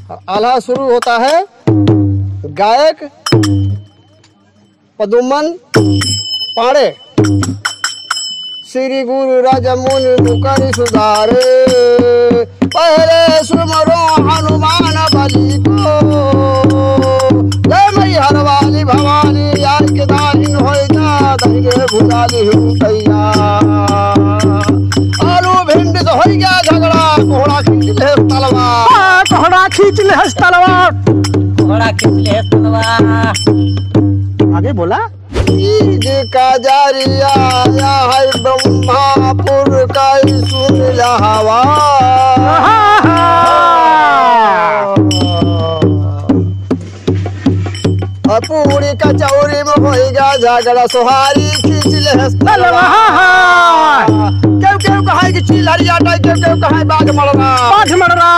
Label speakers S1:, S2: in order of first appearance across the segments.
S1: आल्हा शुरू होता है। गायक पदुमन पाड़े। श्री गुरु राजमुनि मुकरि सुधारे, पहले सुमरो हनुमान बलि को। जय मई हर वाली भवानी आज के दाहिन होई जा दहिने भुजाली हुकैया। आलू भिंडी तो होई गया झगड़ा, कोहड़ा खींच ले तलवार।
S2: कोहड़ा खींच ले तलवार।
S3: घोड़ा खींच ले तलवार।
S2: आगे बोला।
S1: ईद का जारिया आया है ब्रह्मापुर का सुन लहवा। पूरी कचौरी में होएगा झगड़ा, सोहारी खींच ले तलवार। क्यों क्यों कहा कि चील हरियाटा, क्यों क्यों कहा बाघ मरना।
S2: बाघ मरना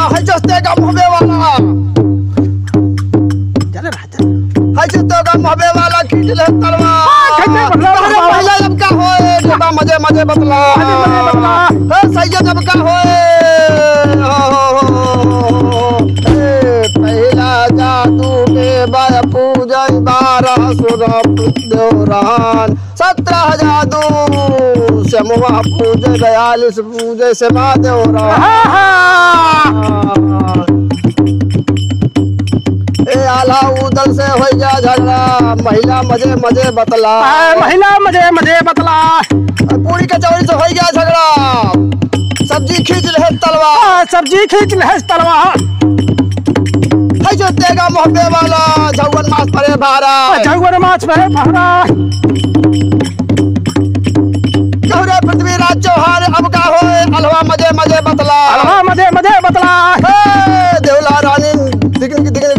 S1: है जस्ते का मुहबे वाला,
S2: चल रहा था।
S1: है जस्ते का मुहबे वाला खींच ले तलवार। पहले जब का होए जब मजे मजे बतला, सही जब का होए पहला जादू के बल पूजन 12 सुर दौरान। 17 जादू से मुआ पूजे 42 पूजे से महादेव। आला उदल से हो जा झगड़ा, महिला मजे मजे बतला।
S2: महिला मजे मजे बतला।
S1: पूरी कचौड़ी से हो गया झगड़ा, सब्जी खींच ले तलवार।
S2: सब्जी खींच ले तलवार।
S1: है जो तेगा मोहब्बे वाला झौवन मास परे भारा।
S2: झौवन मास परे भारा।
S1: गौरे पृथ्वीराज चौहान अब का होए अलवा मजे मजे बतला।
S2: अलवा मजे मजे बतला।
S1: देवला रानी दिगन